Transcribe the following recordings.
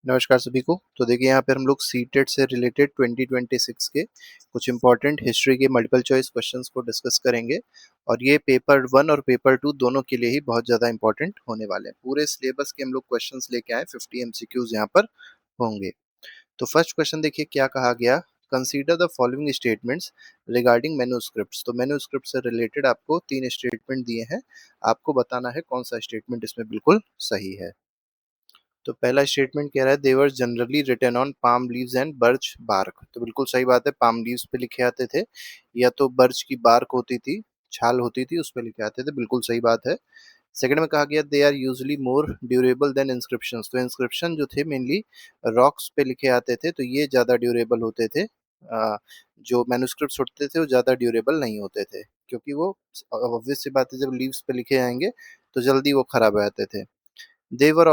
नमस्कार सभी को। तो देखिए यहाँ पे हम लोग सीटेट से रिलेटेड 2026 के कुछ इंपॉर्टेंट हिस्ट्री के मल्टीपल चॉइस क्वेश्चंस को डिस्कस करेंगे और ये पेपर 1 और पेपर 2 दोनों के लिए ही बहुत ज़्यादा इंपॉर्टेंट होने वाले हैं। पूरे सिलेबस के हम लोग क्वेश्चंस लेके आए, 50 एमसीक्यूज यहाँ पर होंगे। तो फर्स्ट क्वेश्चन देखिए क्या कहा गया। Consider the following statements regarding manuscripts. तो मैन्युस्क्रिप्ट से रिलेटेड आपको 3 स्टेटमेंट दिए हैं, आपको बताना है कौन सा स्टेटमेंट इसमें बिल्कुल सही है। तो पहला स्टेटमेंट कह रहा है they were generally written on palm leaves and birch bark. तो बिल्कुल सही बात है, पाम लीव्स पे लिखे आते थे या तो बर्च की बार्क होती थी, छाल होती थी, उस पे लिखे आते थे, बिल्कुल सही बात है। सेकंड में कहा गया they are usually more durable than inscription. तो इंस्क्रिप्शन जो थे मेनली रॉक्स पे लिखे आते थे, तो ये ज़्यादा ड्यूरेबल होते थे। जो मैन्युस्क्रिप्ट्स होते थे वो ज़्यादा ड्यूरेबल नहीं होते थे, क्योंकि वो ऑब्वियस सी बात है, जब लीव्स पे लिखे आएंगे तो जल्दी वो खराब हो जाते थे। They were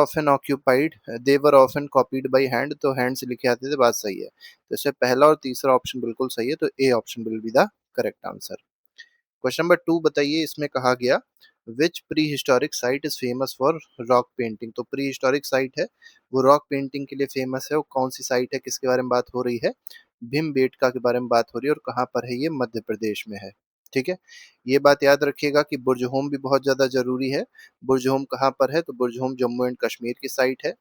often copied by hand. तो हैंड से लिखे आते थे, बात सही है। तो इससे पहला और तीसरा ऑप्शन बिल्कुल सही है, तो A option will be the correct answer. Question number 2 बताइए, इसमें कहा गया which prehistoric site is famous for rock painting. तो प्री हिस्टोरिक साइट है वो रॉक पेंटिंग के लिए फेमस है, वो कौन सी साइट है, किसके बारे में बात हो रही है? भीमबेटका के बारे में बात हो रही है, और कहाँ पर है? ये मध्य प्रदेश में है। ठीक है, ये बात याद रखिएगा कि बुर्जहोम भी बहुत ज्यादा जरूरी है। बुर्जहोम कहाँ पर है? तो बुर्जहोम जम्मू एंड कश्मीर की साइट है।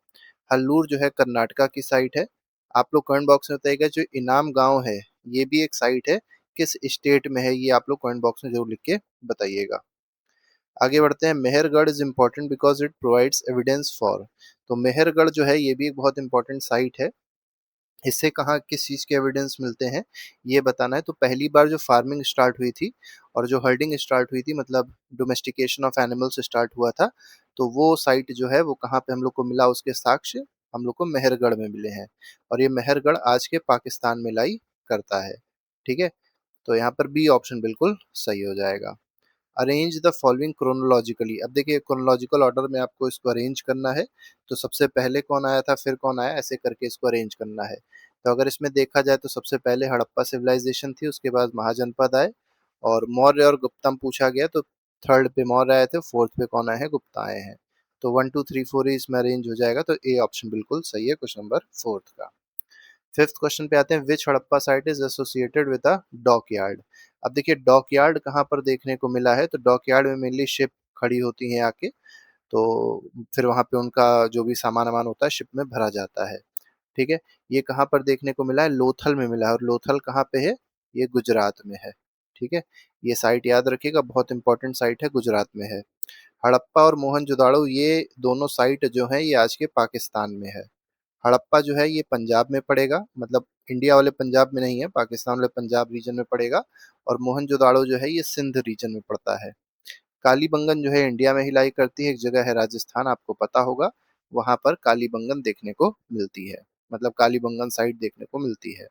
हल्लूर जो है कर्नाटका की साइट है। आप लोग कमेंट बॉक्स में बताइएगा जो इनाम गांव है ये भी एक साइट है, किस स्टेट में है? ये आप लोग कमेंट बॉक्स में जरूर लिख के बताइएगा। आगे बढ़ते हैं। Mehrgarh is important because it provides evidence for. तो मेहरगढ़ जो है ये भी एक बहुत इंपॉर्टेंट साइट है। इससे कहाँ किस चीज़ के एविडेंस मिलते हैं ये बताना है। तो पहली बार जो फार्मिंग स्टार्ट हुई थी और जो हर्डिंग स्टार्ट हुई थी, मतलब डोमेस्टिकेशन ऑफ एनिमल्स स्टार्ट हुआ था, तो वो साइट जो है वो कहाँ पे हम लोग को मिला, उसके साक्ष्य हम लोग को मेहरगढ़ में मिले हैं। और ये मेहरगढ़ आज के पाकिस्तान में लाई करता है। ठीक है, तो यहाँ पर बी ऑप्शन बिल्कुल सही हो जाएगा। Arrange the following chronologically. अब देखिए क्रोनोलॉजिकल ऑर्डर में आपको इसको अरेंज करना है। तो सबसे पहले कौन आया था, फिर कौन आया, ऐसे करके इसको अरेंज करना है। तो अगर इसमें देखा जाए तो सबसे पहले हड़प्पा सिविलाइजेशन थी, उसके बाद महाजनपद आए, और मौर्य और गुप्तम पूछा गया तो थर्ड पे मौर्य आए थे, फोर्थ पे कौन आए हैं? गुप्ता आए हैं। तो 1 2 3 4 ही इसमें अरेंज हो जाएगा, तो ए ऑप्शन बिल्कुल सही है क्वेश्चन नंबर फोर्थ का। फिफ्थ क्वेश्चन पे आते हैं। Which Harappa site is associated with a dockyard. अब देखिए डॉक यार्ड कहाँ पर देखने को मिला है? तो डॉक यार्ड में मेनली शिप खड़ी होती हैं आके, तो फिर वहां पे उनका जो भी सामान वामान होता है शिप में भरा जाता है। ठीक है, ये कहाँ पर देखने को मिला है? लोथल में मिला है। और लोथल कहाँ पे है? ये गुजरात में है। ठीक है, ये साइट याद रखिएगा, बहुत इंपॉर्टेंट साइट है, गुजरात में है। हड़प्पा और मोहनजोदाड़ो ये दोनों साइट जो है ये आज के पाकिस्तान में है। हड़प्पा जो है ये पंजाब में पड़ेगा, मतलब इंडिया वाले पंजाब में नहीं है, पाकिस्तान वाले पंजाब रीजन में पड़ेगा। और मोहनजोदाड़ो जो है ये सिंध रीजन में पड़ता है। कालीबंगन जो है इंडिया में ही लाई करती है, एक जगह है राजस्थान, आपको पता होगा, वहां पर कालीबंगन देखने को मिलती है, मतलब कालीबंगन साइट देखने को मिलती है।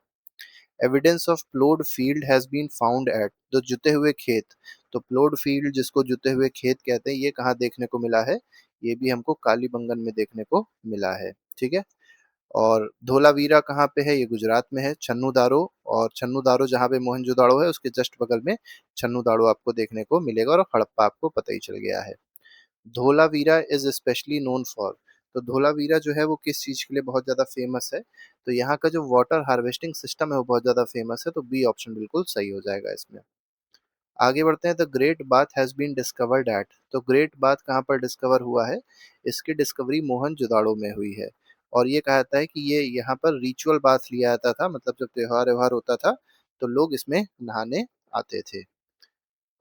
Evidence of ploughed field has been found at. तो जुते हुए खेत, तो प्लोड फील्ड जिसको जुते हुए खेत कहते हैं, ये कहाँ देखने को मिला है? ये भी हमको कालीबंगन में देखने को मिला है। ठीक है, और धोलावीरा कहाँ पे है? ये गुजरात में है। छन्नू दारो, और छन्नू दारो जहाँ पे मोहनजोदाड़ो है उसके जस्ट बगल में छन्नू दारो आपको देखने को मिलेगा, और हड़प्पा आपको पता ही चल गया है। Dholavira is specially known for. तो धोलावीरा जो है वो किस चीज के लिए बहुत ज्यादा फेमस है? तो यहाँ का जो वाटर हार्वेस्टिंग सिस्टम है वो बहुत ज्यादा फेमस है, तो बी ऑप्शन बिल्कुल सही हो जाएगा इसमें। आगे बढ़ते हैं। The great bath has been discovered at. तो ग्रेट बाथ कहाँ पर डिस्कवर हुआ है? इसकी डिस्कवरी मोहनजोदाड़ो में हुई है। और ये कहा जाता है कि ये यहाँ पर रिचुअल बाथ लिया जाता था, मतलब जब त्योहार व्यवहार होता था तो लोग इसमें नहाने आते थे।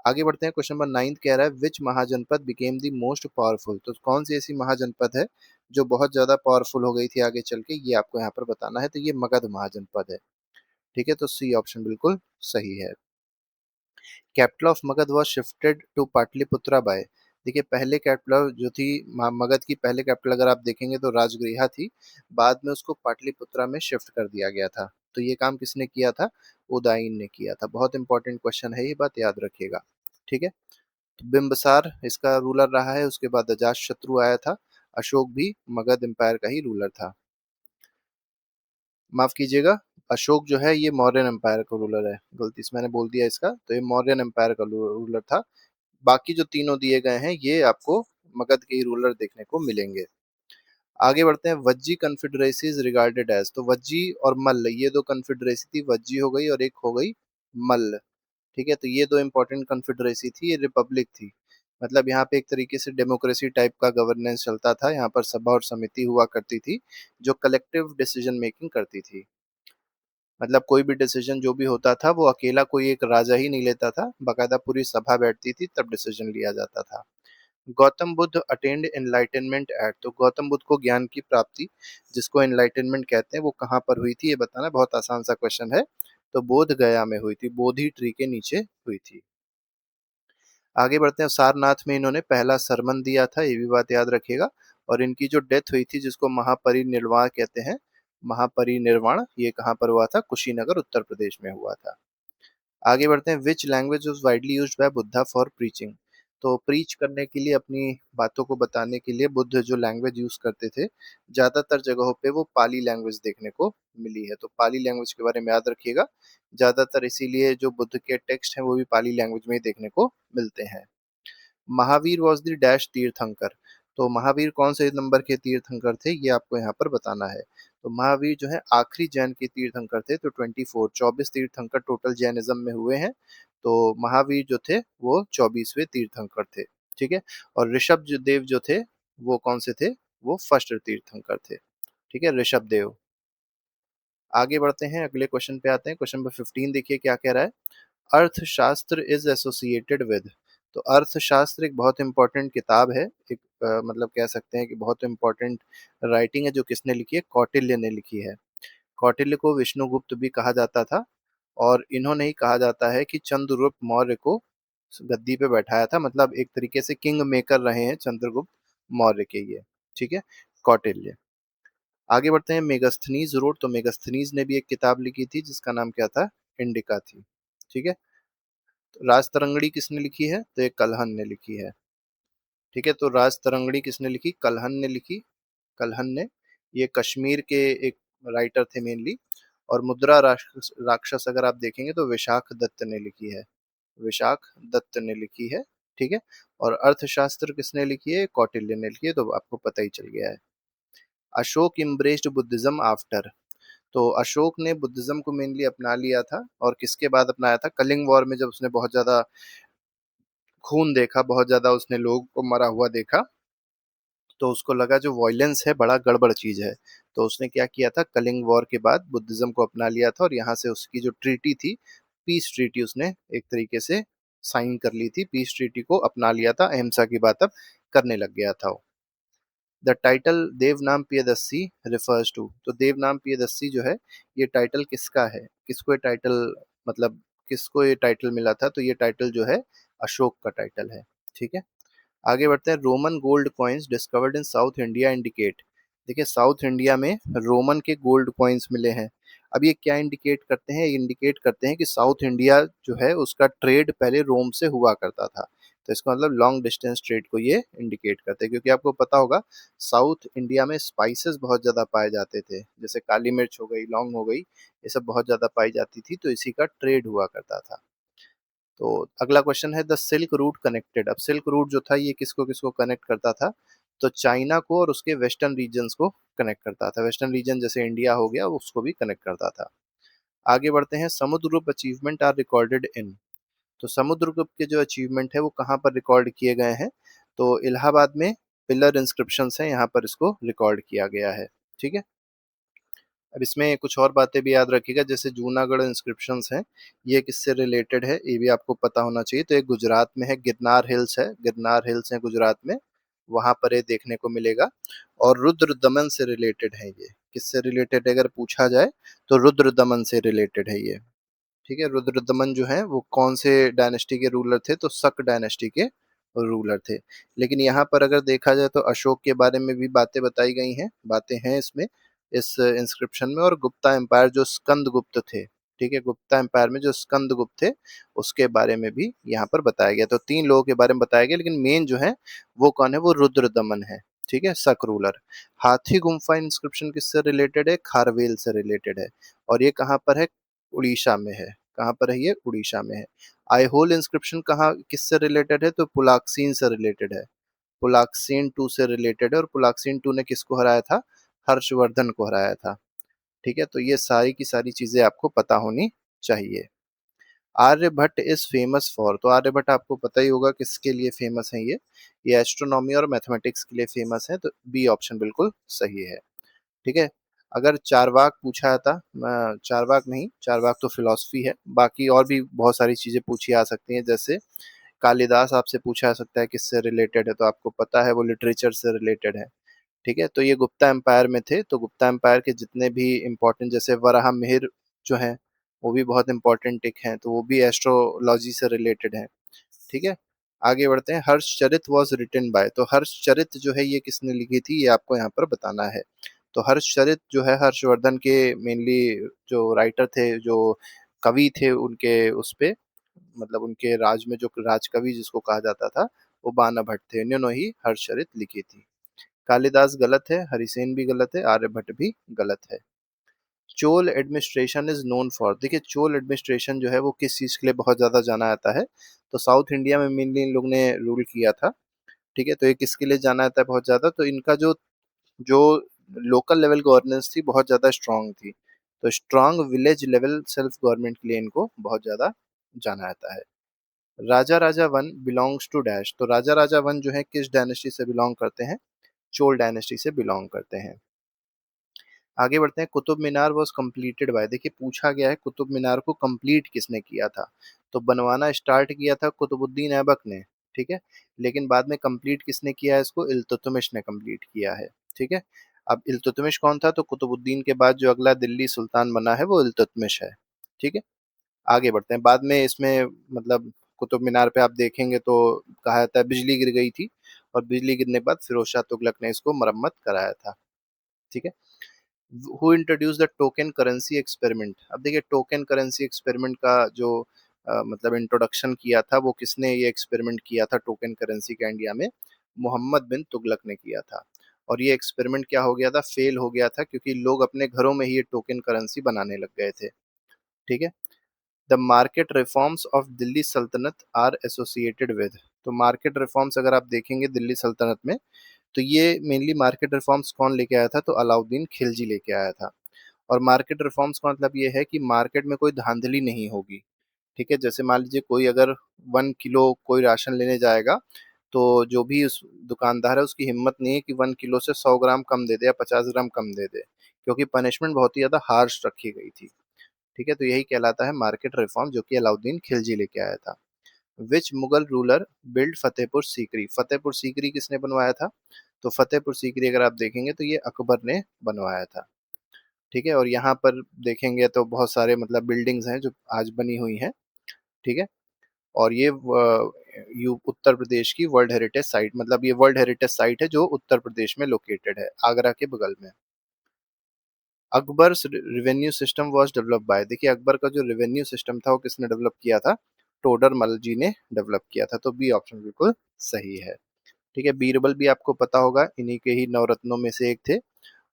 आगे बढ़ते हैं। क्वेश्चन नंबर 9 कह रहा है विच महाजनपद बिकेम द मोस्ट पावरफुल। तो कौन सी ऐसी महाजनपद है जो बहुत ज्यादा पावरफुल हो गई थी आगे चल के, ये आपको यहाँ पर बताना है। तो ये मगध महाजनपद है। ठीक है, तो सी ऑप्शन बिल्कुल सही है। Capital of Magadha was shifted to Pataliputra by. देखिए पहले कैपिटल जो थी मगध की, पहले कैपिटल अगर आप देखेंगे तो राजगृहा थी, बाद में उसको पाटलिपुत्रा में शिफ्ट कर दिया गया था। तो ये काम किसने किया था? उदयन ने किया था। बहुत इंपॉर्टेंट क्वेश्चन है, ये बात याद रखिएगा। ठीक है, तो बिंबसार इसका रूलर रहा है, उसके बाद अजात शत्रु आया था। अशोक भी मगध एम्पायर का ही रूलर था। माफ कीजिएगा, अशोक जो है ये मौर्यन एम्पायर का रूलर है, गलती से मैंने बोल दिया इसका, तो ये मौर्यन एम्पायर का रूलर था। बाकी जो तीनों दिए गए हैं ये आपको मगध के ही रूलर देखने को मिलेंगे। आगे बढ़ते हैं, Vajji confederacy is regarded as, तो वज्जी और मल्ल ये दो कन्फेडरेसी थी, वज्जी हो गई और एक हो गई मल्ल। ठीक है, तो ये दो इंपॉर्टेंट कन्फेडरेसी थी, ये रिपब्लिक थी। मतलब यहाँ पे एक तरीके से डेमोक्रेसी टाइप का गवर्नेंस चलता था, यहाँ पर सभा और समिति हुआ करती थी जो कलेक्टिव डिसीजन मेकिंग करती थी। मतलब कोई भी डिसीजन जो भी होता था वो अकेला कोई एक राजा ही नहीं लेता था, बाकायदा पूरी सभा बैठती थी तब डिसीजन लिया जाता था। Gautam Buddha attend enlightenment at, तो गौतम बुद्ध को ज्ञान की प्राप्ति जिसको एनलाइटनमेंट कहते हैं वो कहाँ पर हुई थी, ये बताना, बहुत आसान सा क्वेश्चन है। तो बोध गया में हुई थी, बोधि ट्री के नीचे हुई थी। आगे बढ़ते हैं, सारनाथ में इन्होंने पहला सरमन दिया था, ये भी बात याद रखिएगा। और इनकी जो डेथ हुई थी जिसको महापरिनिर्वाण कहते हैं, महापरिनिर्वाण, ये कहाँ पर हुआ था, कुशीनगर उत्तर प्रदेश में हुआ था। आगे बढ़ते हैं, which language was widely used by Buddha for preaching, तो प्रीच करने के लिए, अपनी बातों को बताने के लिए बुद्ध जो लैंग्वेज यूज करते थे, ज्यादातर जगहों पे वो पाली लैंग्वेज देखने को मिली है, तो पाली लैंग्वेज के बारे में याद रखिएगा। ज्यादातर इसीलिए जो बुद्ध के टेक्स्ट हैं वो भी पाली लैंग्वेज में ही देखने को मिलते हैं। महावीर वॉज द डैश तीर्थंकर, तो महावीर कौन से नंबर के तीर्थंकर थे ये आपको यहाँ पर बताना है। तो महावीर जो है आखिरी जैन के तीर्थंकर थे, तो 24 तीर्थंकर टोटल जैनिज्म में हुए हैं, तो महावीर जो थे वो 24वें तीर्थंकर थे। ठीक है, और ऋषभ देव जो थे वो कौन से थे, वो फर्स्ट तीर्थंकर थे। ठीक है, ऋषभ देव। आगे बढ़ते हैं, अगले क्वेश्चन पे आते हैं, क्वेश्चन नंबर 15 देखिए क्या कह रहा है। अर्थशास्त्र इज एसोसिएटेड विद, तो अर्थशास्त्र एक बहुत इंपॉर्टेंट किताब है, एक मतलब कह सकते हैं कि बहुत इंपॉर्टेंट राइटिंग है जो किसने लिखी है, कौटिल्य ने लिखी है। कौटिल्य को विष्णुगुप्त भी कहा जाता था, और इन्होंने ही कहा जाता है कि चंद्रगुप्त मौर्य को गद्दी पे बैठाया था, मतलब एक तरीके से किंग मेकर रहे हैं चंद्रगुप्त मौर्य के ये। ठीक है, कौटिल्य। आगे बढ़ते हैं, मेगस्थनीज रोड, तो मेगस्थनीज ने भी एक किताब लिखी थी जिसका नाम क्या था, इंडिका थी। ठीक है, राज तरंगड़ी किसने लिखी है, तो ये कलहन ने लिखी है। ठीक है, तो राज तरंगड़ी किसने लिखी, कलहन ने लिखी, कलहन ने। ये कश्मीर के एक राइटर थे मेनली। और मुद्रा राक्षस राक्षस अगर आप देखेंगे तो विशाख दत्त ने लिखी है, विशाख दत्त ने लिखी है। ठीक है, और अर्थशास्त्र किसने लिखी है, कौटिल्य ने लिखी है, तो आपको पता ही चल गया है। अशोक इम्ब्रेस्ड बुद्धिज्म आफ्टर, तो अशोक ने बुद्धिज्म को मेनली अपना लिया था, और किसके बाद अपनाया था, कलिंग वॉर में, जब उसने बहुत ज्यादा खून देखा, बहुत ज्यादा उसने लोगों को मरा हुआ देखा, तो उसको लगा जो वॉयलेंस है बड़ा गड़बड़ चीज है। तो उसने क्या किया था, कलिंग वॉर के बाद बुद्धिज्म को अपना लिया था, और यहाँ से उसकी जो ट्रीटी थी, पीस ट्रीटी, उसने एक तरीके से साइन कर ली थी, पीस ट्रीटी को अपना लिया था, अहिंसा की बात अब करने लग गया था। The title Devanam Priyadarshi refers to, तो देवनाम प्रियदर्शी जो है ये टाइटल किसका है, किसको ये टाइटल, मतलब किसको ये टाइटल मिला था, तो ये टाइटल जो है अशोक का टाइटल है। ठीक है, आगे बढ़ते हैं, Roman gold coins discovered in south India indicate, देखिए साउथ इंडिया में रोमन के गोल्ड कॉइन्स मिले हैं। अब ये क्या इंडिकेट करते हैं, इंडिकेट करते हैं कि साउथ इंडिया जो है उसका ट्रेड पहले रोम से हुआ करता था, तो इसका मतलब लॉन्ग डिस्टेंस ट्रेड को ये इंडिकेट करते हैं, क्योंकि आपको पता होगा साउथ इंडिया में स्पाइसेस बहुत ज़्यादा पाए जाते थे, जैसे काली मिर्च हो गई, लौंग हो गई, ये सब बहुत ज़्यादा पाई जाती थी, तो इसी का ट्रेड हुआ करता था। तो अगला क्वेश्चन है, द सिल्क रूट कनेक्टेड, अब सिल्क रूट जो था ये किसको किसको कनेक्ट करता था, तो चाइना को और उसके वेस्टर्न रीजन्स को कनेक्ट करता था, वेस्टर्न रीजन जैसे इंडिया हो गया उसको भी कनेक्ट करता था। आगे बढ़ते हैं, Samudragupta achievement are recorded in, तो समुद्रगुप्त के जो अचीवमेंट है वो कहाँ पर रिकॉर्ड किए गए हैं, तो इलाहाबाद में पिलर इंस्क्रिप्शन है, यहाँ पर इसको रिकॉर्ड किया गया है। ठीक है, अब इसमें कुछ और बातें भी याद रखिएगा, जैसे जूनागढ़ इंस्क्रिप्शंस हैं, ये किससे रिलेटेड है ये भी आपको पता होना चाहिए, तो ये गुजरात में है, गिरनार हिल्स है, गिरनार हिल्स है गुजरात में, वहां पर ये देखने को मिलेगा। और रुद्र दमन से रिलेटेड है ये, किससे रिलेटेड अगर पूछा जाए तो रुद्र दमन से रिलेटेड है ये। ठीक है, रुद्रदमन जो है वो कौन से डायनेस्टी के रूलर थे, तो शक डायनेस्टी के रूलर थे। लेकिन यहाँ पर अगर देखा जाए तो अशोक के बारे में भी बातें बताई गई हैं, बातें हैं इसमें, इस इंस्क्रिप्शन में, और गुप्ता एम्पायर जो स्कंद गुप्त थे, ठीक है, गुप्ता एम्पायर में जो स्कंद गुप्त थे उसके बारे में भी यहाँ पर बताया गया, तो 3 लोगों के बारे में बताया गया, लेकिन मेन जो है वो कौन है, वो रुद्रदमन है। ठीक है, शक रूलर। हाथी गुम्फा इंस्क्रिप्शन किससे रिलेटेड है, खारवेल से रिलेटेड है, और ये कहाँ पर है, उड़ीसा में है, कहाँ पर है ये, उड़ीसा में है। आईहोल इंस्क्रिप्शन कहाँ किससे रिलेटेड है, तो पुलाक्सीन से रिलेटेड है, पुलाक्सीन 2 से रिलेटेड है और पुलाक्सीन 2 ने किसको हराया था? हर्षवर्धन को हराया था। ठीक है, तो ये सारी की सारी चीजें आपको पता होनी चाहिए। आर्यभट्ट इज फेमस फॉर, तो आर्यभट्ट आपको पता ही होगा किसके लिए फेमस है ये एस्ट्रोनॉमी और मैथमेटिक्स के लिए फेमस है, तो बी ऑप्शन बिल्कुल सही है। ठीक है, अगर चारवाक पूछा था, चारवाक नहीं, चारवाक तो फिलॉसफी है, बाकी और भी बहुत सारी चीजें पूछी आ सकती हैं, जैसे कालिदास आपसे पूछा जा सकता है किससे रिलेटेड है, तो आपको पता है वो लिटरेचर से रिलेटेड है। ठीक है, तो ये गुप्ता एम्पायर में थे, तो गुप्ता एम्पायर के जितने भी इम्पोर्टेंट, जैसे वराह मिहिर जो है वो भी बहुत इंपॉर्टेंट एक हैं, तो वो भी एस्ट्रोलॉजी से रिलेटेड है। ठीक है, आगे बढ़ते हैं। हर्षचरित वॉज रिटन बाय, तो हर्षचरित जो है ये किसने लिखी थी, ये आपको यहाँ पर बताना है। तो हर्षचरित जो है हर्षवर्धन के मेनली जो राइटर थे, जो कवि थे, उनके उस पे मतलब उनके राज में जो राजकवि जिसको कहा जाता था वो बाणा भट्ट थे, इन्होंने ही हर्षचरित लिखी थी। कालिदास गलत है, हरिसेन भी गलत है, आर्यभट्ट भी गलत है। Chola administration is known for, देखिए चोल एडमिनिस्ट्रेशन जो है वो किस चीज के लिए बहुत ज्यादा जाना जाता है, तो साउथ इंडिया में मेनली इन लोग ने रूल किया था। ठीक है, तो ये किसके लिए जाना जाता है बहुत ज्यादा, तो इनका जो जो लोकल लेवल गवर्नेंस थी बहुत ज्यादा स्ट्रांग थी, तो strong village level self government के लिए इनको बहुत ज्यादा जाना जाता है। राजा राजा वन बिलोंग्स टू डैश, तो राजा राजा वन जो है किस डायनेस्टी से बिलोंग करते हैं? चोल डायनेस्टी से बिलोंग करते हैं। आगे बढ़ते हैं। Qutub Minar was completed by, देखिए पूछा गया है कुतुब मीनार को कंप्लीट किसने किया था, तो बनवाना स्टार्ट किया था कुतुबुद्दीन ऐबक ने। ठीक है, लेकिन बाद में कंप्लीट किसने किया है इसको? इल्तुतमिश ने कंप्लीट किया है। ठीक है, अब इल्तुतमिश कौन था? तो कुतुबुद्दीन के बाद जो अगला दिल्ली सुल्तान बना है वो इल्तुतमिश है। ठीक है, आगे बढ़ते हैं। बाद में इसमें मतलब कुतुब मीनार पे आप देखेंगे तो कहा जाता है बिजली गिर गई थी, और बिजली गिरने के बाद फिरोज शाह तुगलक ने इसको मरम्मत कराया था। ठीक है, who introduce the token currency experiment, अब देखिए टोकन करेंसी एक्सपेरिमेंट का जो मतलब इंट्रोडक्शन किया था वो किसने ये एक्सपेरिमेंट किया था टोकन करेंसी का इंडिया में? मोहम्मद बिन तुगलक ने किया था। और ये एक्सपेरिमेंट क्या हो गया था? फेल हो गया था, क्योंकि लोग अपने घरों में ही ये टोकन करेंसी बनाने लग गए थे। ठीक है, the market reforms of Delhi सल्तनत आर एसोसिएटेड विद, तो मार्केट रिफॉर्म्स अगर आप देखेंगे दिल्ली सल्तनत में, तो ये मेनली मार्केट रिफॉर्म्स कौन लेके आया था? तो अलाउद्दीन खिलजी लेके आया था। और मार्केट रिफॉर्म्स का मतलब ये है कि मार्केट में कोई धांधली नहीं होगी। ठीक है, जैसे मान लीजिए कोई अगर 1 किलो कोई राशन लेने जाएगा, तो जो भी उस दुकानदार है उसकी हिम्मत नहीं है कि 1 किलो से 100 ग्राम कम दे दे या 50 ग्राम कम दे दे, क्योंकि पनिशमेंट बहुत ही ज्यादा हार्श रखी गई थी। ठीक है, तो यही कहलाता है मार्केट रिफॉर्म, जो कि अलाउद्दीन खिलजी लेके आया था। विच मुगल रूलर बिल्ड फतेहपुर सीकरी, फतेहपुर सीकरी किसने बनवाया था? तो फतेहपुर सीकरी अगर आप देखेंगे तो ये अकबर ने बनवाया था। ठीक है, और यहाँ पर देखेंगे तो बहुत सारे मतलब बिल्डिंग्स हैं जो आज बनी हुई हैं। ठीक है, और ये उत्तर प्रदेश की वर्ल्ड हेरिटेज साइट, मतलब ये वर्ल्ड हेरिटेज साइट है जो उत्तर प्रदेश में लोकेटेड है, आगरा के बगल में। Akbar revenue system was develop by, देखिए अकबर का जो रिवेन्यू सिस्टम था वो किसने डेवलप किया था? टोडर मल जी ने डेवलप किया था, तो बी ऑप्शन बिल्कुल सही है। ठीक है, बीरबल भी आपको पता होगा, इन्हीं के ही नवरत्नों में से एक थे।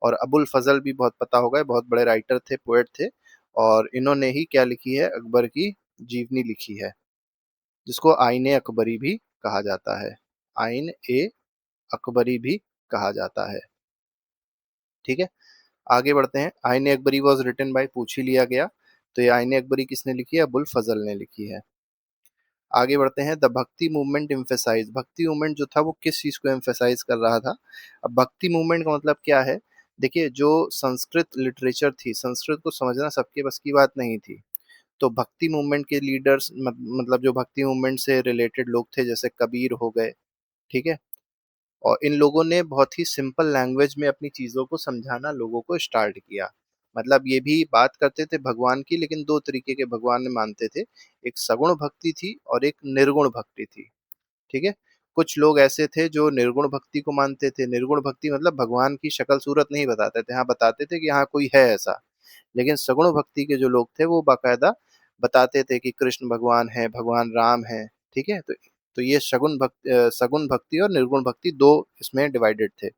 और अबुल फजल भी बहुत पता होगा, बहुत बड़े राइटर थे, पोएट थे, और इन्होंने ही क्या लिखी है? अकबर की जीवनी लिखी है, जिसको आईने अकबरी भी कहा जाता है। आइन ए अकबरी भी कहा जाता है। ठीक है, आगे बढ़ते हैं। आईने अकबरी वॉज रिटन बाय, पूछ ही लिया गया, तो ये आईने अकबरी किसने लिखी है? अबुल फजल ने लिखी है। आगे बढ़ते हैं। द भक्ति मूवमेंट एम्फेसाइज, भक्ति मूवमेंट जो था वो किस चीज को एम्फेसाइज कर रहा था? अब भक्ति मूवमेंट का मतलब क्या है? देखिए जो संस्कृत लिटरेचर थी, संस्कृत को समझना सबके बस की बात नहीं थी, तो भक्ति मूवमेंट के लीडर्स मतलब जो भक्ति मूवमेंट से रिलेटेड लोग थे, जैसे कबीर हो गए। ठीक है, और इन लोगों ने बहुत ही सिंपल लैंग्वेज में अपनी चीजों को समझाना लोगों को स्टार्ट किया। मतलब ये भी बात करते थे भगवान की, लेकिन दो तरीके के भगवान में मानते थे, एक सगुण भक्ति थी और एक निर्गुण भक्ति थी। ठीक है, कुछ लोग ऐसे थे जो निर्गुण भक्ति को मानते थे, निर्गुण भक्ति मतलब भगवान की शक्ल सूरत नहीं बताते थे, हाँ बताते थे कि हाँ कोई है ऐसा। लेकिन सगुण भक्ति के जो लोग थे वो बाकायदा बताते थे कि कृष्ण भगवान है, भगवान राम है। ठीक है, तो ये सगुण भक्ति और निर्गुण भक्ति दो इसमें डिवाइडेड थे।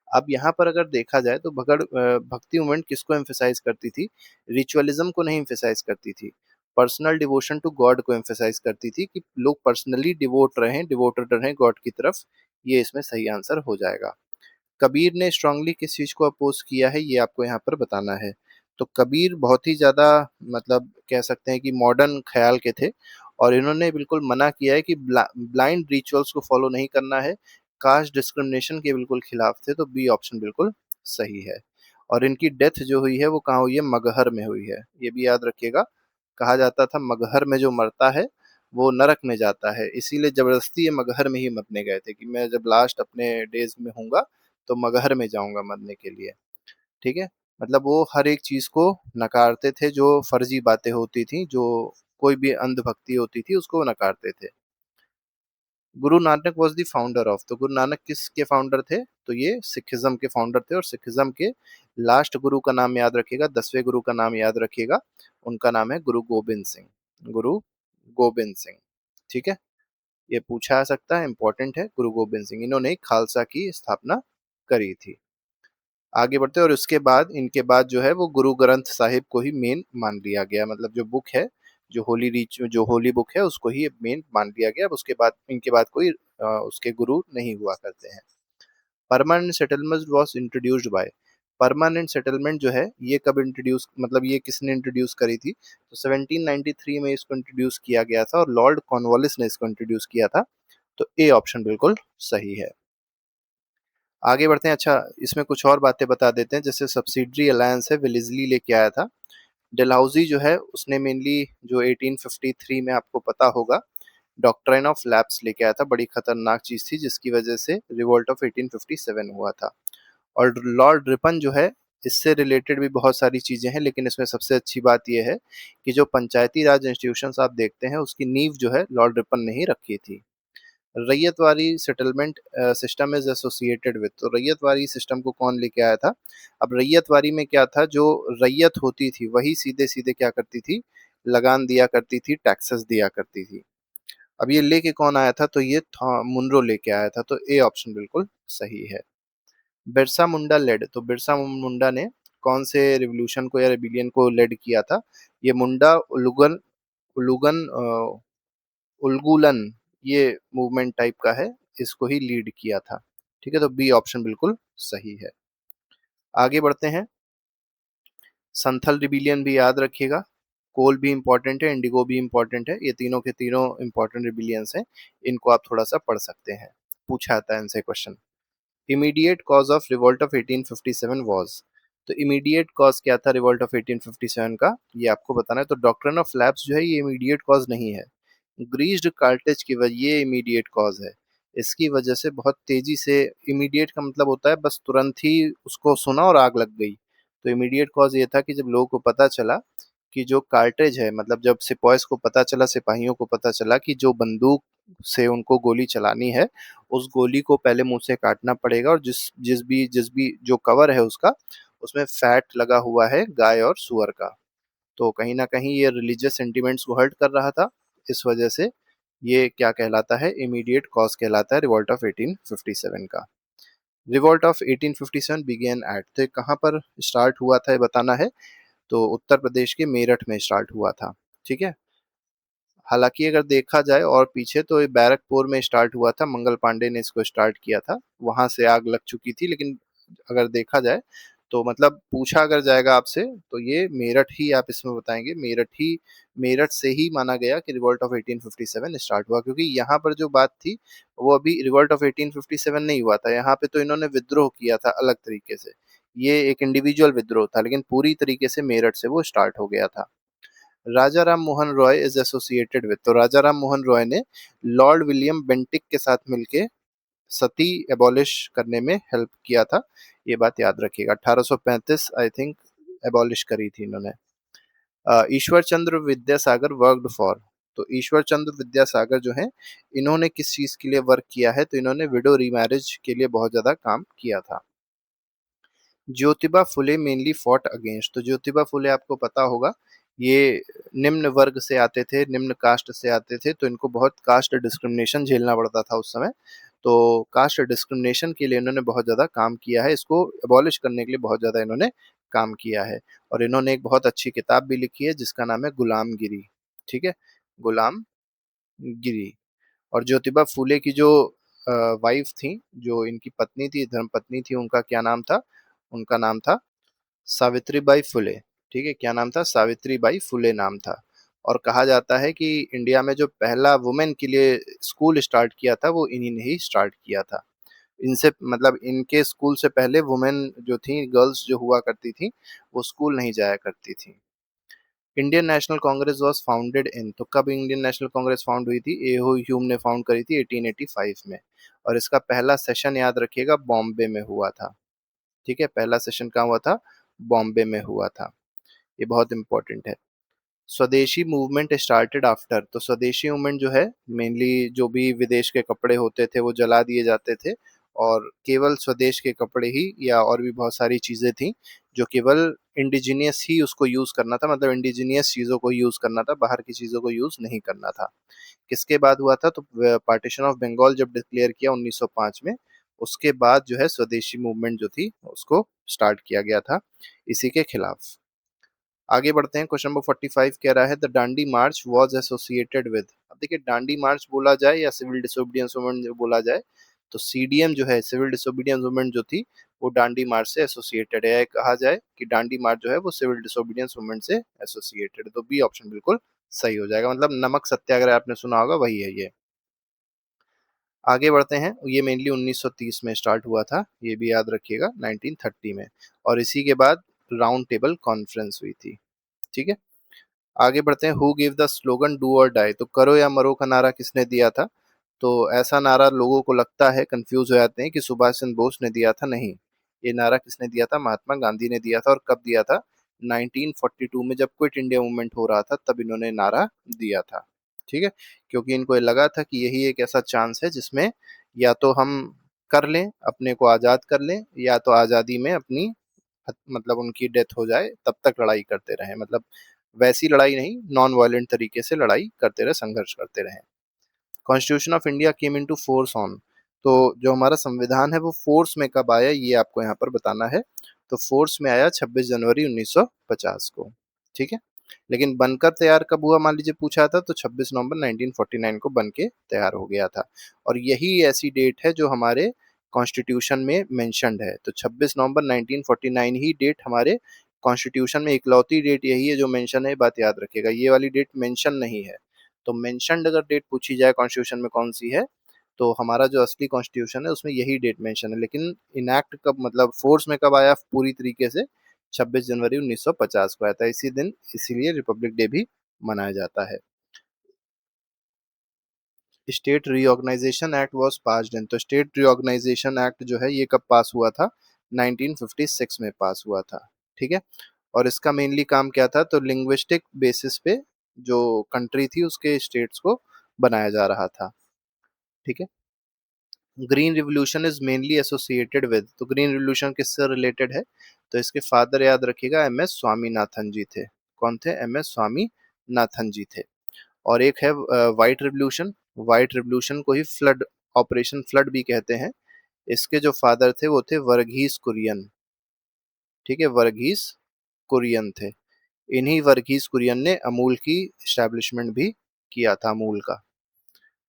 अब यहाँ पर अगर देखा जाए तो भक्ति मूवमेंट किसको एम्फेसाइज करती थी? रिचुअलिज्म को नहीं एम्फेसाइज करती थी, पर्सनल डिवोशन टू गॉड को एम्फेसाइज करती थी, कि लोग पर्सनली डिवोट रहें, डिवोटेड रहें गॉड की तरफ, ये इसमें सही आंसर हो जाएगा। कबीर ने स्ट्रांगली किस चीज को अपोज किया है, ये आपको यहाँ पर बताना है। तो कबीर बहुत ही ज्यादा, मतलब कह सकते हैं कि मॉडर्न ख्याल के थे, और इन्होंने बिल्कुल मना किया है कि ब्लाइंड रिचुअल्स को फॉलो नहीं करना है। कास्ट डिस्क्रिमिनेशन के बिल्कुल खिलाफ थे, तो बी ऑप्शन बिल्कुल सही है। और इनकी डेथ जो हुई है वो कहाँ हुई है, मगहर में हुई है, ये भी याद रखिएगा। कहा जाता था मगहर में जो मरता है वो नरक में जाता है, इसीलिए जबरदस्ती ये मगहर में ही मरने गए थे कि मैं जब लास्ट अपने डेज में हूंगा तो मगहर में जाऊंगा मरने के लिए। ठीक है। मतलब वो हर एक चीज को नकारते थे, जो फर्जी बातें होती थी, जो कोई भी अंधभक्ति होती थी उसको वो नकारते थे। Guru Nanak was the founder of, तो गुरु नानक किसके फाउंडर थे, तो ये सिखिज्म के फाउंडर थे। और सिखिज्म के लास्ट गुरु का नाम याद रखिएगा, 10वें गुरु का नाम याद रखिएगा। उनका नाम है गुरु गोबिंद सिंह। गुरु गोबिंद सिंह। ठीक है। ये पूछा जा सकता है, इंपॉर्टेंट है। गुरु गोबिंद सिंह, इन्होंने खालसा की स्थापना करी थी। आगे बढ़ते हैं, और उसके बाद इनके बाद जो है वो गुरु ग्रंथ साहिब को ही मेन मान लिया गया, मतलब जो बुक है, जो होली बुक है उसको ही मेन मान लिया गया। अब उसके बाद इनके बाद कोई उसके गुरु नहीं हुआ करते हैं। Permanent settlement was introduced by, permanent settlement जो है ये कब इंट्रोड्यूस, मतलब ये किसने इंट्रोड्यूस करी थी, तो 1793 में इसको इंट्रोड्यूस किया गया था, और लॉर्ड कॉर्नवालिस ने इसको इंट्रोड्यूस किया था। तो ए ऑप्शन बिल्कुल सही है। आगे बढ़ते हैं। अच्छा, इसमें कुछ और बातें बता देते हैं, जैसे सब्सिडरी अलायंस है विलिजली लेके आया था। डलहौजी जो है उसने मेनली जो 1853 में, आपको पता होगा, डॉक्ट्राइन ऑफ लैप्स लेके आया था, बड़ी खतरनाक चीज थी जिसकी वजह से रिवोल्ट ऑफ 1857 हुआ था। और लॉर्ड रिपन जो है, इससे रिलेटेड भी बहुत सारी चीजें हैं, लेकिन इसमें सबसे अच्छी बात यह है कि जो पंचायती राज इंस्टीट्यूशंस आप देखते हैं उसकी नींव जो है लॉर्ड रिपन ने ही रखी थी। Ryotwari settlement system is associated with, तो रैयतवाड़ी सिस्टम को कौन लेके आया था। अब रैयतवाड़ी में क्या था, जो रैयत होती थी वही सीधे सीधे क्या करती थी, लगान दिया करती थी, टैक्सेस दिया करती थी। अब ये लेके कौन आया था, तो ये मुनरो लेके आया था, तो ए ऑप्शन बिल्कुल सही है। बिरसा मुंडा लेड, तो बिरसा मुंडा ने कौन से रिवोल्यूशन को या रेबिलियन को लेड किया था, ये मुंडा उलगन उलूगन उलगुलन, ये मूवमेंट टाइप का है, इसको ही लीड किया था। ठीक है, तो बी ऑप्शन बिल्कुल सही है। आगे बढ़ते हैं। संथल रिबिलियन भी याद रखिएगा। कोल भी इंपॉर्टेंट है, इंडिगो भी इंपॉर्टेंट है, ये तीनों के तीनों इंपॉर्टेंट रिबिलियंस हैं। इनको आप थोड़ा सा पढ़ सकते हैं, पूछा आता है इनसे question. Immediate cause of revolt of 1857 was, तो इमीडिएट कॉज क्या था रिवोल्ट ऑफ 1857 का, ये आपको बताना है। तो डॉक्ट्रिन ऑफ लैप्स जो है ये इमीडिएट कॉज नहीं है। ग्रीस्ड कार्टेज की वजह, ये इमीडिएट कॉज है। इसकी वजह से बहुत तेजी से, इमीडिएट का मतलब होता है बस तुरंत ही उसको सुना और आग लग गई। तो इमीडिएट कॉज ये था कि जब लोगों को पता चला कि जो कार्टेज है, मतलब जब सिपाहीज को पता चला, सिपाहियों को पता चला कि जो बंदूक से उनको गोली चलानी है, उस गोली को पहले मुंह से काटना पड़ेगा, और जिस जिस भी जो कवर है उसका, उसमें फैट लगा हुआ है गाय और सुअर का। तो कहीं ना कहीं ये रिलीजियस सेंटिमेंट्स को हर्ट कर रहा था। इस वजह से ये क्या कहलाता है, इमीडिएट कॉज कहलाता है रिवोल्ट ऑफ 1857 का। रिवोल्ट ऑफ 1857 बिगेन एट, तो कहाँ पर स्टार्ट हुआ था ये बताना है। तो उत्तर प्रदेश के मेरठ में स्टार्ट हुआ था। ठीक है। हालांकि अगर देखा जाए और पीछे, तो ये बैरकपुर में स्टार्ट हुआ था, मंगल पांडे ने इसको स्टार्ट किया था, वहां से आग लग चुकी थी। लेकिन अगर देखा जाए तो, मतलब पूछा अगर जाएगा आपसे, तो ये मेरठ ही आप इसमें बताएंगे, मेरठ से ही माना गया कि रिवोल्ट ऑफ 1857 स्टार्ट हुआ, क्योंकि यहाँ पर जो बात थी वो अभी रिवोल्ट ऑफ 1857 नहीं हुआ था, यहाँ पे तो इन्होंने विद्रोह किया था अलग तरीके से। ये एक इंडिविजुअल विद्रोह था, लेकिन पूरी तरीके से मेरठ से वो स्टार्ट हो गया था। Raja Ram Mohan Roy is associated with, तो राजा राम मोहन रॉय ने लॉर्ड विलियम बेंटिक के साथ मिलके सती एबॉलिश करने में हेल्प किया था। ये बात याद रखिएगा, 1835 आई थिंक एबॉलिश करी थी इन्होंने। ईश्वर चंद्र विद्यासागर वर्कड फॉर, तो ईश्वर चंद्र विद्यासागर जो है, इन्होंने किस चीज के लिए वर्क किया है, तो इन्होंने विडो रीमैरिज के लिए बहुत ज्यादा काम किया था। Jyotiba Phule mainly fought against, तो ज्योतिबा फुले आपको पता होगा, ये निम्न वर्ग से आते थे, निम्न कास्ट से आते थे, तो इनको बहुत कास्ट डिस्क्रिमिनेशन झेलना पड़ता था उस समय। तो कास्ट डिस्क्रिमिनेशन के लिए इन्होंने बहुत ज़्यादा काम किया है, इसको एबॉलिश करने के लिए बहुत ज़्यादा इन्होंने काम किया है। और इन्होंने एक बहुत अच्छी किताब भी लिखी है जिसका नाम है गुलामगिरी। ठीक है, गुलामगिरी। और ज्योतिबा फूले की जो वाइफ थी, जो इनकी पत्नी थी, धर्मपत्नी थी, उनका क्या नाम था? उनका नाम था सावित्रीबाई फुले। ठीक है, क्या नाम था? सावित्रीबाई फुले नाम था। और कहा जाता है कि इंडिया में जो पहला वुमेन के लिए स्कूल स्टार्ट किया था वो इन्हीं ने ही स्टार्ट किया था। इनसे मतलब इनके स्कूल से पहले वुमेन जो थी, गर्ल्स जो हुआ करती थी, वो स्कूल नहीं जाया करती थी। Indian national Congress was founded in, तो कब इंडियन नेशनल कांग्रेस फाउंड हुई थी? एहो ह्यूम ने फाउंड करी थी 1885 में। और इसका पहला सेशन याद रखिएगा बॉम्बे में हुआ था। ठीक है, पहला सेशन कहाँ हुआ था? बॉम्बे में हुआ था। ये बहुत इंपॉर्टेंट है। स्वदेशी मूवमेंट स्टार्टेड आफ्टर, तो स्वदेशी मूवमेंट जो है, मेनली जो भी विदेश के कपड़े होते थे वो जला दिए जाते थे, और केवल स्वदेश के कपड़े ही या और भी बहुत सारी चीजें थी जो केवल इंडिजिनियस ही उसको यूज करना था, मतलब इंडिजिनियस चीजों को यूज करना था, बाहर की चीजों को यूज नहीं करना था। किसके बाद हुआ था? तो पार्टीशन ऑफ बंगाल जब डिक्लेयर किया 1905 में, उसके बाद जो है स्वदेशी मूवमेंट जो थी उसको स्टार्ट किया गया था इसी के खिलाफ। आगे बढ़ते हैं, क्वेश्चन नंबर 45 कह रहा है the Dandi March was associated with. अब देखिए, डांडी मार्च बोला जाए या सिविल डिसोबीडियंस मूवमेंट बोला जाए, तो सीडीएम जो है, सिविल डिसोबीडियंस मूवमेंट जो थी, वो डांडी मार्च से एसोसिएटेड है। कहा जाए कि डांडी मार्च जो है वो सिविल डिसोबीडियंस मूवमेंट से एसोसिएटेड है, तो बी ऑप्शन बिल्कुल सही हो जाएगा। मतलब नमक सत्याग्रह आपने सुना होगा, वही है ये। आगे बढ़ते हैं, ये मेनली 1930 में स्टार्ट हुआ था, ये भी याद रखिएगा, 1930 में। और इसी के बाद राउंड टेबल कॉन्फ्रेंस हुई थी। ठीक है, आगे बढ़ते हैं, who give the slogan do और डाई, तो करो या मरो का नारा किसने दिया था? तो ऐसा नारा लोगों को लगता है, कंफ्यूज हो जाते हैं कि सुभाष चंद्र बोस ने दिया था। नहीं, ये नारा किसने दिया था? महात्मा गांधी ने दिया था। और कब दिया था? 1942 में, जब क्विट इंडिया मूवमेंट हो रहा था, तब इन्होंने नारा दिया था। ठीक है, क्योंकि इनको ये लगा था कि यही एक ऐसा चांस है जिसमें या तो हम कर लें, अपने को आज़ाद कर लें, या तो आज़ादी में अपनी मतलब उनकी डेथ हो जाए, तब तक लड़ाई करते रहे, मतलब वैसी लड़ाई नहीं, नॉन वायलेंट तरीके से लड़ाई करते रहे, संघर्ष करते रहे। Constitution of India came into force on, तो जो हमारा संविधान है वो फोर्स में कब आया, ये आपको यहाँ पर बताना है। तो फोर्स में आया 26 जनवरी 1950 को। ठीक है, लेकिन बनकर तैयार कब हुआ, मान लीजिए पूछा था, तो 26 नवंबर 1949 को बन के तैयार हो गया था। और यही ऐसी डेट है जो हमारे कॉन्स्टिट्यूशन में मेंशन्ड है। तो 26 नवंबर 1949 ही डेट हमारे कॉन्स्टिट्यूशन में इकलौती डेट यही है जो मेंशन है, बात याद रखिएगा, ये वाली डेट मेंशन नहीं है। तो मेंशन्ड अगर डेट पूछी जाए कॉन्स्टिट्यूशन में कौन सी है, तो हमारा जो असली कॉन्स्टिट्यूशन है उसमें यही डेट मेंशन है। लेकिन इनैक्ट कब, मतलब फोर्स में कब आया पूरी तरीके से? 26 जनवरी 1950 को आया था इसी दिन, इसीलिए रिपब्लिक डे भी मनाया जाता है। State reorganisation act was passed in, तो स्टेट रीऑर्गेनाइजेशन एक्ट जो है ये कब पास हुआ था? 1956 में पास हुआ था। ठीक है, और इसका मेनली काम क्या था? तो लिंग्विस्टिक बेसिस पे जो कंट्री थी उसके स्टेट्स को बनाया जा रहा था। ठीक है, green revolution is mainly associated with, तो ग्रीन रिवॉल्यूशन किससे रिलेटेड है? तो इसके फादर याद रखिएगा एम एस स्वामीनाथन जी थे। कौन थे? एम एस स्वामीनाथन जी थे। और एक है व्हाइट रिवॉल्यूशन, व्हाइट रिवॉल्यूशन को ही फ्लड, ऑपरेशन फ्लड भी कहते हैं। इसके जो फादर थे वो थे वर्गीस कुरियन। ठीक है, वर्गीस कुरियन थे। इन्हीं वर्गीस कुरियन ने अमूल की इस्टेब्लिशमेंट भी किया था, अमूल का।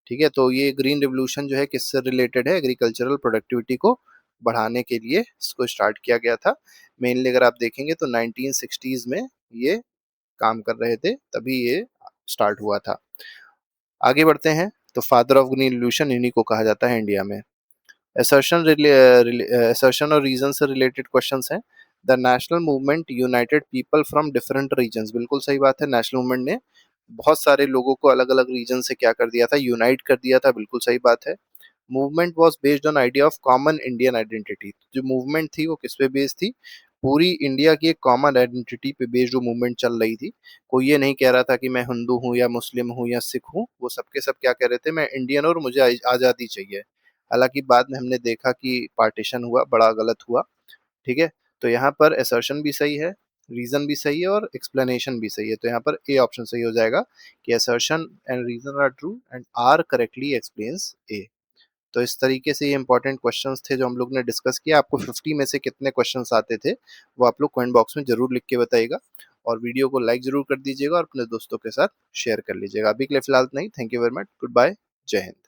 ठीक है, तो ये ग्रीन रिवॉल्यूशन जो है किससे रिलेटेड है? एग्रीकल्चरल प्रोडक्टिविटी को बढ़ाने के लिए इसको स्टार्ट किया गया था। मेनली अगर आप देखेंगे तो 1960s में ये काम कर रहे थे, तभी ये स्टार्ट हुआ था। आगे बढ़ते हैं, तो फादर ऑफ ग्रीन रिवॉल्यूशन इन्हीं को कहा जाता है इंडिया में। असर्शन और रीजन से रिलेटेड क्वेश्चंस हैं। The national movement united people from different regions, बिल्कुल सही बात है, नेशनल मूवमेंट ने बहुत सारे लोगों को अलग अलग रीजन से क्या कर दिया था? यूनाइट कर दिया था, बिल्कुल सही बात है। Movement was based on idea of common Indian identity, जो मूवमेंट थी वो किस पे बेस्ड थी? पूरी इंडिया की एक कॉमन आइडेंटिटी पे बेस्ड जो मूवमेंट चल रही थी। कोई ये नहीं कह रहा था कि मैं हिंदू हूँ या मुस्लिम हूँ या सिख हूँ, वो सबके सब क्या कह रहे थे? मैं इंडियन और मुझे आज़ादी चाहिए। हालांकि बाद में हमने देखा कि पार्टीशन हुआ, बड़ा गलत हुआ। ठीक है, तो यहाँ पर असर्शन भी सही है, रीजन भी सही है और एक्सप्लेनेशन भी सही है, तो यहाँ पर ए ऑप्शन सही हो जाएगा कि assertion and reason are true and R correctly explains A. तो इस तरीके से ये इंपॉर्टेंट क्वेश्चंस थे जो हम लोग ने डिस्कस किया। आपको 50 में से कितने क्वेश्चंस आते थे वो आप लोग कमेंट बॉक्स में जरूर लिख के बताइएगा, और वीडियो को लाइक जरूर कर दीजिएगा और अपने दोस्तों के साथ शेयर कर लीजिएगा। अभी के लिए फिलहाल नहीं, thank you very much, good bye, जय हिंद।